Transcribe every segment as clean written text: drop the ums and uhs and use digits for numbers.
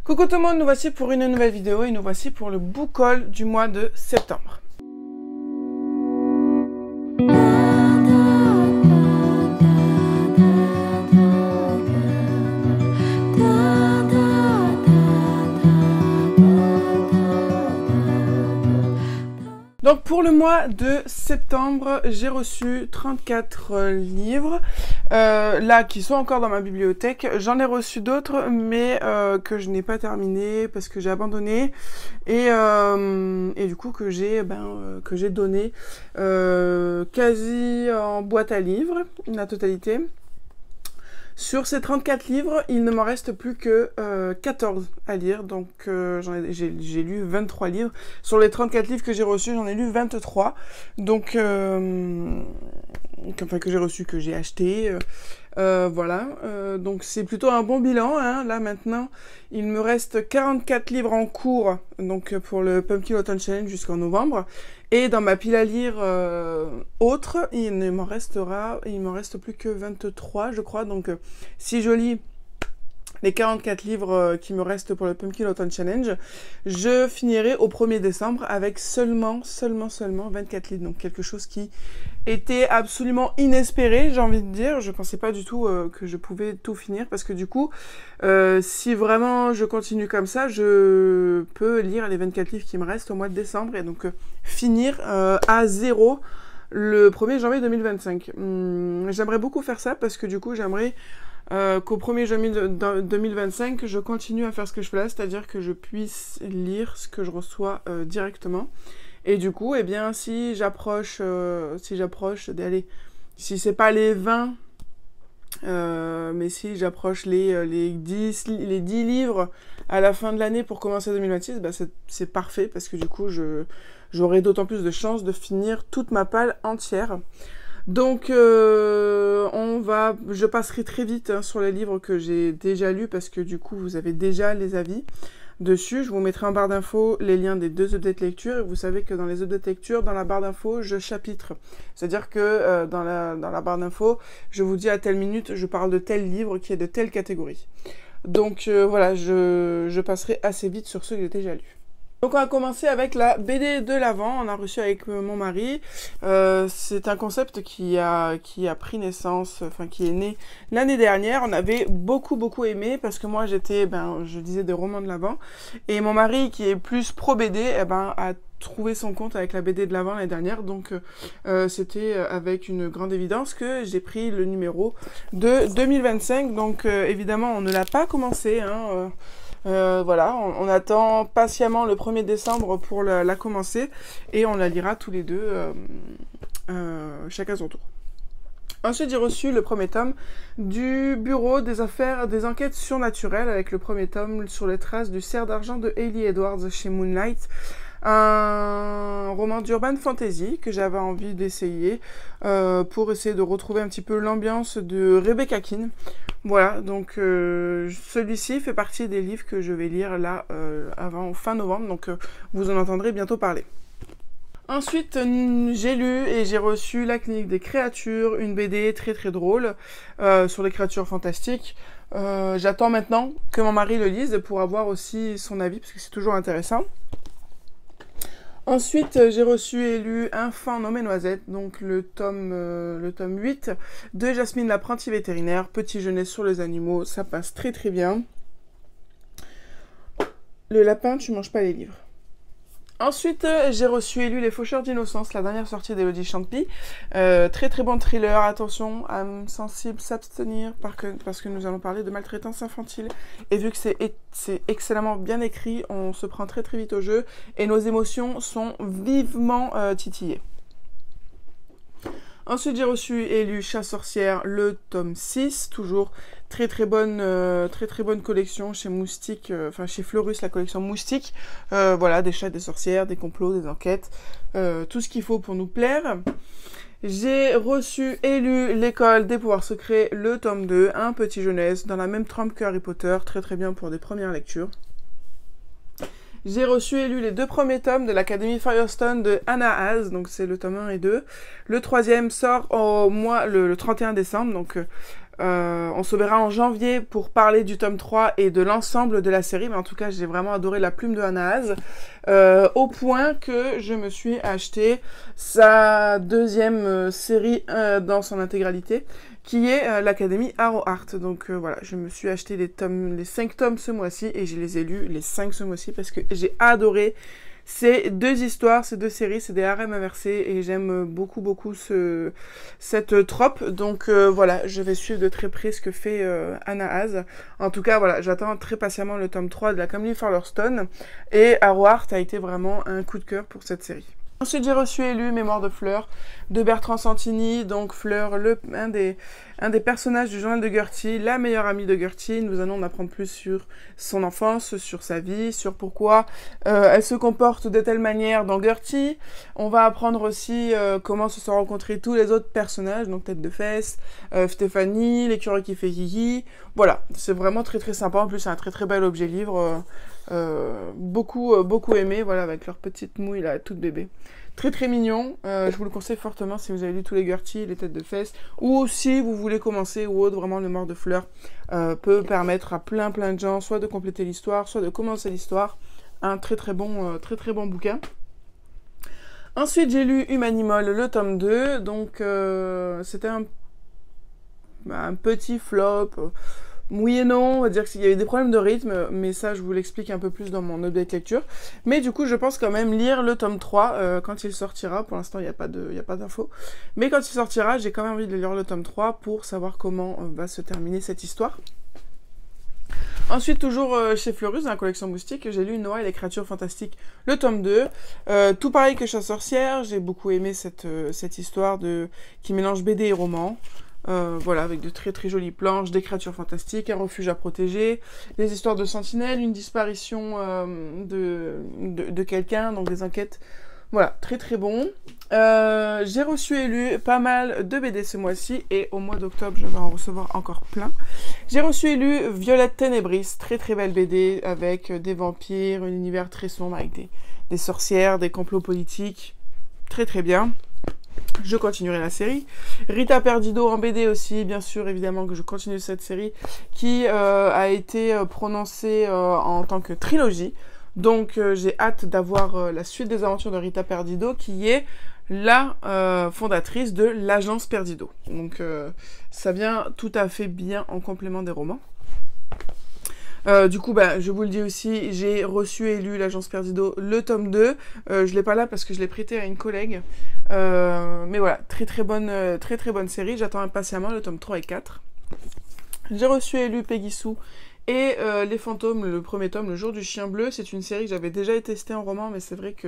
Coucou tout le monde, nous voici pour une nouvelle vidéo et nous voici pour le book haul du mois de septembre. Donc pour le mois de septembre, j'ai reçu 34 livres, là qui sont encore dans ma bibliothèque. J'en ai reçu d'autres, mais que je n'ai pas terminé parce que j'ai abandonné et du coup que j'ai donné quasi en boîte à livres, la totalité. Sur ces 34 livres, il ne m'en reste plus que 14 à lire, donc j'ai lu 23 livres. Sur les 34 livres que j'ai reçus, j'en ai lu 23, donc enfin que j'ai reçu, que j'ai acheté, voilà. Donc c'est plutôt un bon bilan, hein. Là maintenant, il me reste 44 livres en cours, donc pour le Pumpkin Autumn Challenge jusqu'en novembre. Et dans ma pile à lire autre, il m'en reste plus que 23, je crois. Donc, si je lis les 44 livres qui me restent pour le Pumpkin Autumn Challenge, je finirai au 1er décembre avec seulement 24 livres. Donc, quelque chose qui était absolument inespéré, j'ai envie de dire. Je pensais pas du tout que je pouvais tout finir parce que du coup, si vraiment je continue comme ça, je peux lire les 24 livres qui me restent au mois de décembre et donc finir à zéro le 1er janvier 2025. J'aimerais beaucoup faire ça parce que du coup, j'aimerais qu'au 1er janvier 2025, je continue à faire ce que je fais là, c'est-à-dire que je puisse lire ce que je reçois directement. Et du coup, eh bien, si j'approche d'aller, si c'est pas les 20, mais si j'approche les 10 livres à la fin de l'année pour commencer 2026, bah c'est parfait parce que du coup, j'aurai d'autant plus de chances de finir toute ma palle entière. Donc, je passerai très vite hein, sur les livres que j'ai déjà lus parce que du coup, vous avez déjà les avis dessus. Je vous mettrai en barre d'infos les liens des 2 updates lecture. Et vous savez que dans les updates lecture, dans la barre d'infos, je chapitre. C'est-à-dire que dans la barre d'infos, je vous dis à telle minute, je parle de tel livre qui est de telle catégorie. Donc voilà, je passerai assez vite sur ceux que j'ai déjà lus. Donc on va commencer avec la BD de l'Avent, on a reçu avec mon mari. C'est un concept qui a pris naissance, enfin qui est né l'année dernière. On avait beaucoup aimé parce que moi j'étais, je disais des romans de l'Avent. Et mon mari qui est plus pro BD, a trouvé son compte avec la BD de l'Avent l'année dernière. Donc c'était avec une grande évidence que j'ai pris le numéro de 2025. Donc évidemment on ne l'a pas commencé, hein. Voilà, on attend patiemment le 1er décembre pour la commencer et on la lira tous les deux, chacun son tour. Ensuite, j'ai reçu le 1er tome du Bureau des enquêtes surnaturelles avec le 1er tome sur les traces du cerf d'argent de Hayley Edwards chez Moonlight. Un roman d'urban fantasy que j'avais envie d'essayer pour essayer de retrouver un petit peu l'ambiance de Rebecca Keane. Voilà, donc celui-ci fait partie des livres que je vais lire là avant fin novembre, donc vous en entendrez bientôt parler. Ensuite, j'ai lu et j'ai reçu La Clinique des créatures, une BD très drôle sur les créatures fantastiques. J'attends maintenant que mon mari le lise pour avoir aussi son avis, parce que c'est toujours intéressant. Ensuite, j'ai reçu et lu Infant nommé Noisette, donc le tome 8 de Jasmine l'apprentie vétérinaire, petit jeunesse sur les animaux, ça passe très bien. Le lapin, tu manges pas les livres. Ensuite, j'ai reçu et lu Les Faucheurs d'innocence, la dernière sortie d'Elodie Champy. Très bon thriller, attention, âme sensible, s'abstenir, parce que nous allons parler de maltraitance infantile. Et vu que c'est excellemment bien écrit, on se prend très vite au jeu et nos émotions sont vivement titillées. Ensuite, j'ai reçu et lu Chat-sorcière, le tome 6, toujours très bonne collection chez Moustique, chez Fleurus, la collection Moustique. Voilà, des chats, des sorcières, des complots, des enquêtes, tout ce qu'il faut pour nous plaire. J'ai reçu et lu L'école des pouvoirs secrets, le tome 2, un petit jeunesse, dans la même trempe que Harry Potter, très bien pour des premières lectures. J'ai reçu et lu les 2 premiers tomes de l'Académie Firestone de Hannah Haas, donc c'est le tome 1 et 2. Le 3e sort le 31 décembre, donc On se verra en janvier pour parler du tome 3 et de l'ensemble de la série, mais en tout cas j'ai vraiment adoré la plume de Hannah Haas, au point que je me suis acheté sa deuxième série dans son intégralité, qui est l'Académie Arrowheart. Donc voilà, je me suis acheté les 5 tomes ce mois-ci, et je les ai lus les 5 ce mois-ci, parce que j'ai adoré ces 2 histoires, ces 2 séries, c'est des harems inversés, et j'aime beaucoup cette trope. Donc voilà, je vais suivre de très près ce que fait Hannah Haas. En tout cas, voilà, j'attends très patiemment le tome 3 de la Camille Farlerstone, et Arrowheart a été vraiment un coup de cœur pour cette série. Ensuite, j'ai reçu et lu Mémoire de Fleur de Bertrand Santini. Donc Fleur, un des personnages du journal de Gertie, la meilleure amie de Gertie. Nous allons en apprendre plus sur son enfance, sur sa vie, sur pourquoi elle se comporte de telle manière dans Gertie. On va apprendre aussi comment se sont rencontrés tous les autres personnages, donc Tête de Fesse, Stéphanie, l'écureuil qui fait hihi. Voilà, c'est vraiment très très sympa. En plus, c'est un très très bel objet livre. Beaucoup aimé, voilà, avec leur petite mouille là, toute bébé. Très très mignon, je vous le conseille fortement si vous avez lu tous les Gertie, les Têtes de Fesses, ou si vous voulez commencer ou autre, vraiment le Mémoire de Fleur peut permettre à plein de gens soit de compléter l'histoire, soit de commencer l'histoire. Un très très bon bouquin. Ensuite j'ai lu Humanimol, le tome 2, donc c'était un petit flop. Oui et non, on va dire qu'il y avait des problèmes de rythme, mais ça je vous l'explique un peu plus dans mon update lecture. Mais du coup je pense quand même lire le tome 3 quand il sortira. Pour l'instant il n'y a pas d'infos. Mais quand il sortira, j'ai quand même envie de lire le tome 3 pour savoir comment va se terminer cette histoire. Ensuite, toujours chez Fleurus, dans la collection Moustique, j'ai lu Noah et les créatures fantastiques, le tome 2. Tout pareil que Chasse sorcière, j'ai beaucoup aimé cette histoire qui mélange BD et roman. Voilà, avec de très très jolies planches, des créatures fantastiques, un refuge à protéger, des histoires de sentinelles, une disparition de quelqu'un, donc des enquêtes. Voilà, très très bon. J'ai reçu et lu pas mal de BD ce mois-ci, et au mois d'octobre, je vais en recevoir encore plein. J'ai reçu et lu Violette Ténébris, très très belle BD, avec des vampires, un univers très sombre, avec des sorcières, des complots politiques. Très très bien. Je continuerai la série. Rita Perdido en BD aussi, bien sûr, évidemment que je continue cette série qui a été prononcée en tant que trilogie. Donc j'ai hâte d'avoir la suite des aventures de Rita Perdido, qui est la fondatrice de l'agence Perdido. Donc ça vient tout à fait bien en complément des romans. Du coup, je vous le dis aussi, j'ai reçu et lu l'agence Perdido, le tome 2. Je l'ai pas là parce que je l'ai prêté à une collègue. Mais voilà, très très bonne série. J'attends impatiemment le tome 3 et 4. J'ai reçu et lu Peggy Sue et Les Fantômes, le premier tome, Le Jour du Chien Bleu. C'est une série que j'avais déjà testée en roman, mais c'est vrai que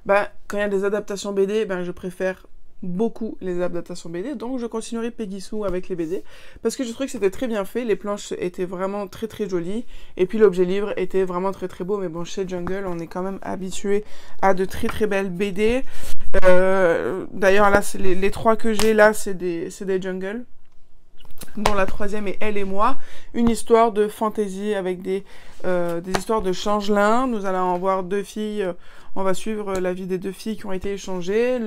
quand il y a des adaptations BD, je préfère beaucoup les adaptations BD, donc je continuerai Peggy Sue avec les BD, parce que je trouvais que c'était très bien fait, les planches étaient vraiment très très jolies, et puis l'objet livre était vraiment très très beau, mais bon, chez Jungle, on est quand même habitué à de très très belles BD. D'ailleurs, là, les 3 que j'ai là, c'est des Jungle, dont la 3e est Elle et moi, une histoire de fantasy avec des histoires de changelins. Nous allons en voir 2 filles, on va suivre la vie des 2 filles qui ont été échangées.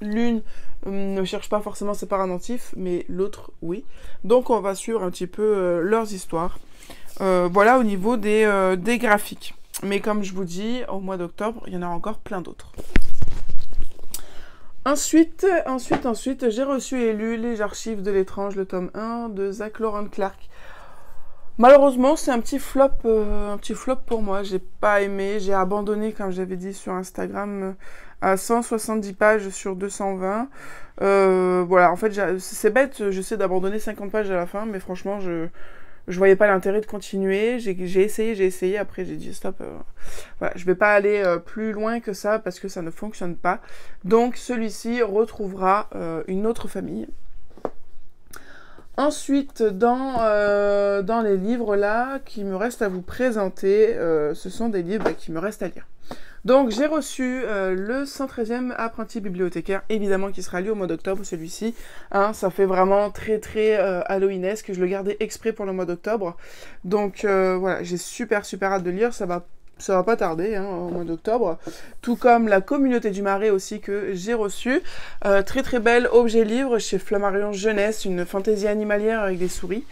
L'une ne cherche pas forcément ses parents adoptifs, mais l'autre, oui. Donc, on va suivre un petit peu leurs histoires. Voilà au niveau des graphiques. Mais comme je vous dis, au mois d'octobre, il y en aura encore plein d'autres. Ensuite, j'ai reçu et lu Les Archives de l'étrange, le tome 1 de Zach Lawrence Clark. Malheureusement, c'est un petit flop pour moi. J'ai pas aimé, j'ai abandonné, comme j'avais dit sur Instagram, à 170 pages sur 220. Voilà, en fait, c'est bête, j'essaie d'abandonner 50 pages à la fin, mais franchement, je voyais pas l'intérêt de continuer. J'ai essayé, après j'ai dit stop. Voilà, je vais pas aller plus loin que ça parce que ça ne fonctionne pas. Donc celui-ci retrouvera une autre famille. Ensuite, dans les livres là qui me restent à vous présenter, ce sont des livres qui me restent à lire. Donc j'ai reçu le 113e apprenti bibliothécaire, évidemment qui sera lu au mois d'octobre, celui-ci. Ça fait vraiment très très Halloweenesque, je le gardais exprès pour le mois d'octobre. Donc voilà, j'ai super hâte de lire, ça va ça va pas tarder, hein, au mois d'octobre. Tout comme La Communauté du Marais aussi que j'ai reçu. Très très bel objet livre chez Flammarion Jeunesse, une fantaisie animalière avec des souris.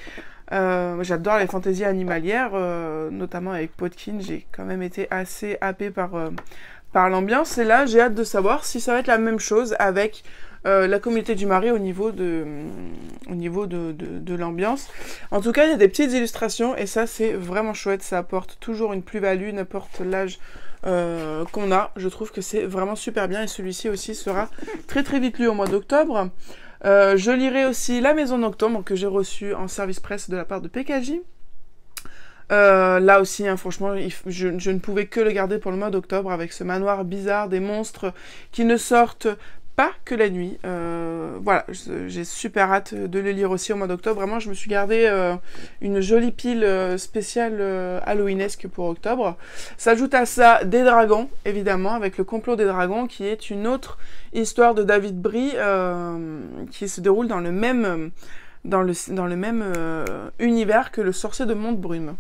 J'adore les fantaisies animalières, notamment avec Podkin. J'ai quand même été assez happée par l'ambiance. Et là, j'ai hâte de savoir si ça va être la même chose avec La Communauté du Marais au niveau de l'ambiance. En tout cas, il y a des petites illustrations et ça, c'est vraiment chouette. Ça apporte toujours une plus-value, n'importe l'âge qu'on a. Je trouve que c'est vraiment super bien et celui-ci aussi sera très très vite lu au mois d'octobre. Je lirai aussi La Maison Nocturne que j'ai reçue en service presse de la part de PKJ. Là aussi, hein, franchement, je ne pouvais que le garder pour le mois d'octobre avec ce manoir bizarre, des monstres qui ne sortent pas que la nuit. Voilà, j'ai super hâte de le lire aussi au mois d'octobre. Vraiment, je me suis gardé une jolie pile spéciale halloweenesque pour octobre. S'ajoute à ça des dragons, évidemment, avec le complot des dragons, qui est une autre histoire de David Brie qui se déroule dans le même univers que Le Sorcier de Montbrune.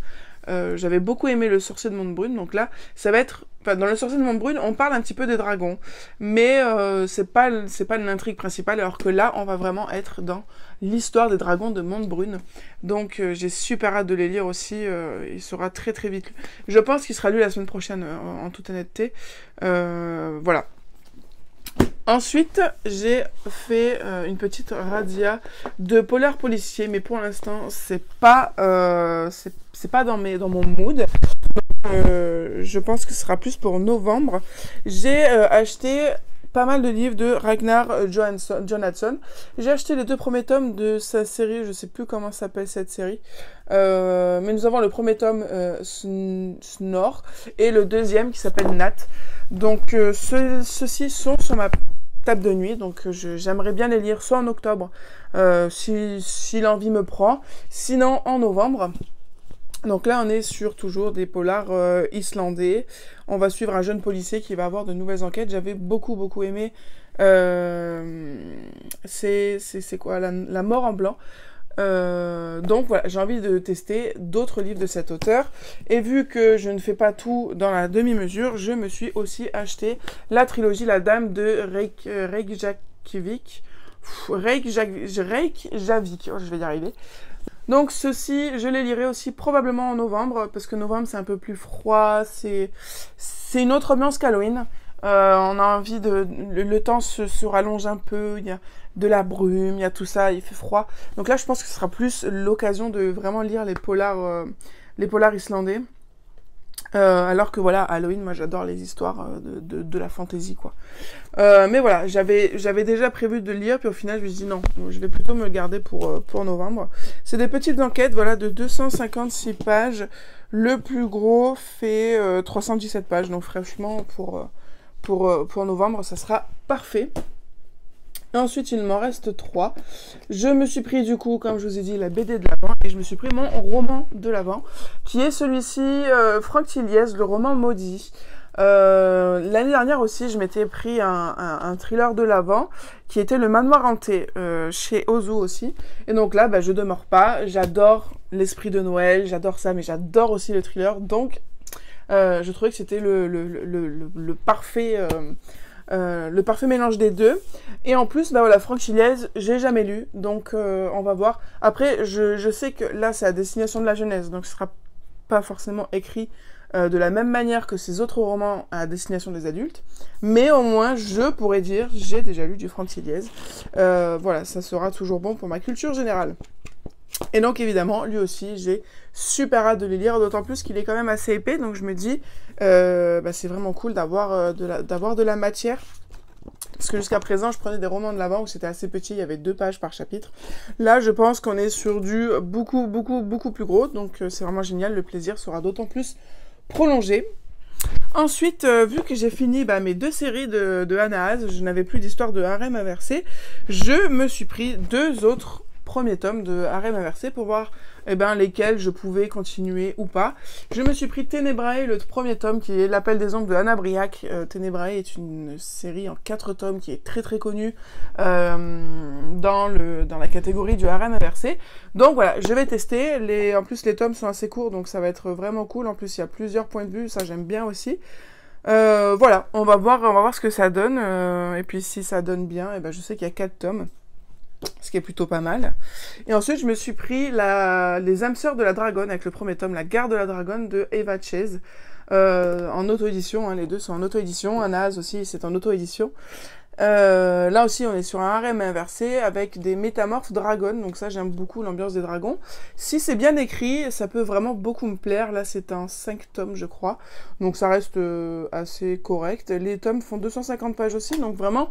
J'avais beaucoup aimé Le Sorcier de Montbrune, donc là, ça va être... Enfin, dans Le Sorcier de Montbrune, on parle un petit peu des dragons, mais c'est pas l'intrigue principale, alors que là, on va vraiment être dans l'histoire des dragons de Montbrune. Donc, j'ai super hâte de les lire aussi, il sera très très vite lu. Je pense qu'il sera lu la semaine prochaine, en toute honnêteté. Voilà. Ensuite, j'ai fait une petite razzia de polar policier, mais pour l'instant, c'est pas dans mon mood. Je pense que ce sera plus pour novembre. J'ai acheté pas mal de livres de Ragnar Jonasson. J'ai acheté les 2 premiers tomes de sa série, je sais plus comment s'appelle cette série, mais nous avons le premier tome Snore et le deuxième qui s'appelle Nat. Donc ceux-ci sont sur ma table de nuit, donc j'aimerais bien les lire soit en octobre, si l'envie me prend, sinon en novembre. Donc là, on est sur toujours des polars islandais. On va suivre un jeune policier qui va avoir de nouvelles enquêtes. J'avais beaucoup aimé. C'est quoi la mort en blanc. Donc voilà, j'ai envie de tester d'autres livres de cet auteur. Et vu que je ne fais pas tout dans la demi-mesure, je me suis aussi acheté la trilogie La Dame de Reykjavik. Reykjavik, oh, je vais y arriver. Donc ceci, je les lirai aussi probablement en novembre, parce que novembre c'est un peu plus froid, c'est une autre ambiance qu'Halloween. On a envie le temps se rallonge un peu, il y a de la brume, il y a tout ça, il fait froid. Donc là je pense que ce sera plus l'occasion de vraiment lire les polars islandais. Alors que voilà, Halloween, moi j'adore les histoires de la fantasy, quoi. Mais voilà, j'avais déjà prévu de le lire, puis au final je me suis dit non, je vais plutôt me le garder pour novembre. C'est des petites enquêtes, voilà, de 256 pages. Le plus gros fait 317 pages, donc franchement pour novembre, ça sera parfait. Et ensuite, il m'en reste 3. Je me suis pris, du coup, comme je vous ai dit, la BD de l'Avent. Et je me suis pris mon roman de l'Avent, qui est celui-ci, Franck Tilliez, le roman maudit. L'année dernière aussi, je m'étais pris un thriller de l'Avent, qui était Le Manoir hanté, chez Ozu aussi. Et donc là, je demeure pas. J'adore l'esprit de Noël, j'adore ça, mais j'adore aussi le thriller. Donc, je trouvais que c'était le parfait... le parfait mélange des deux. Et en plus, voilà, Franck Tilliez, j'ai jamais lu, donc on va voir. Après, je sais que là, c'est à destination de la jeunesse, donc ce sera pas forcément écrit de la même manière que ces autres romans à destination des adultes, mais au moins, je pourrais dire, j'ai déjà lu du Franck Tilliez. Voilà, ça sera toujours bon pour ma culture générale. Et donc évidemment, lui aussi, j'ai super hâte de le lire, d'autant plus qu'il est quand même assez épais, donc je me dis, c'est vraiment cool d'avoir de la matière. Parce que jusqu'à présent, je prenais des romans de l'Avent où c'était assez petit, il y avait 2 pages par chapitre. Là, je pense qu'on est sur du beaucoup plus gros, donc c'est vraiment génial, le plaisir sera d'autant plus prolongé. Ensuite, vu que j'ai fini mes 2 séries de Hannah Haas, je n'avais plus d'histoire de harem à verser, je me suis pris 2 autres premiers tomes de Harem Inversé pour voir lesquels je pouvais continuer ou pas. Je me suis pris Ténébrae, le premier tome qui est L'Appel des ombres de Anna Briac. Ténébrae est une série en 4 tomes qui est très très connue dans la catégorie du Harem Inversé. Donc voilà, je vais tester. En plus les tomes sont assez courts, donc ça va être vraiment cool. En plus il y a plusieurs points de vue, ça j'aime bien aussi. Voilà, on va voir ce que ça donne. Et puis si ça donne bien, je sais qu'il y a 4 tomes. Ce qui est plutôt pas mal. Et ensuite, je me suis pris les âmes sœurs de la dragonne avec le premier tome, La garde de la dragonne de Eva Chase. En auto-édition, hein, les deux sont en auto-édition. Anaz aussi, c'est en auto-édition. Là aussi, on est sur un harem inversé avec des métamorphes dragons. Donc ça, j'aime beaucoup l'ambiance des dragons. Si c'est bien écrit, ça peut vraiment beaucoup me plaire. Là, c'est un 5 tomes, je crois. Donc ça reste assez correct. Les tomes font 250 pages aussi. Donc vraiment...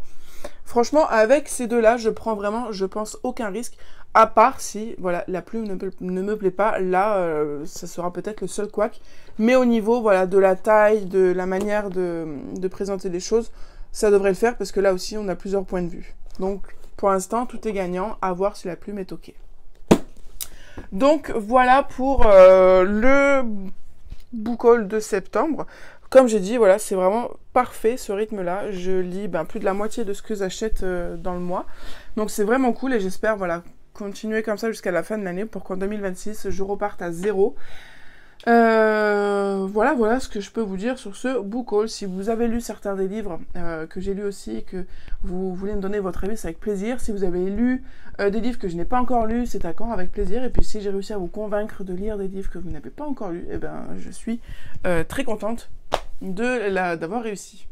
Franchement, avec ces deux-là, je prends vraiment, je pense, aucun risque, à part si, voilà, la plume ne me plaît pas. Là, ça sera peut-être le seul couac. Mais au niveau, voilà, de la taille, de la manière de présenter les choses, ça devrait le faire, parce que là aussi, on a plusieurs points de vue. Donc, pour l'instant, tout est gagnant, à voir si la plume est OK. Donc, voilà pour le book haul de septembre. Comme j'ai dit, voilà, c'est vraiment parfait ce rythme-là. Je lis plus de la moitié de ce que j'achète dans le mois. Donc c'est vraiment cool et j'espère voilà, continuer comme ça jusqu'à la fin de l'année pour qu'en 2026, je reparte à 0. Voilà ce que je peux vous dire sur ce book haul. Si vous avez lu certains des livres que j'ai lus aussi et que vous voulez me donner votre avis, c'est avec plaisir. Si vous avez lu des livres que je n'ai pas encore lus, c'est encore avec plaisir. Et puis si j'ai réussi à vous convaincre de lire des livres que vous n'avez pas encore lus, je suis très contente d'avoir réussi.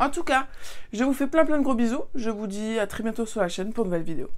En tout cas, je vous fais plein de gros bisous. Je vous dis à très bientôt sur la chaîne pour de nouvelles vidéos.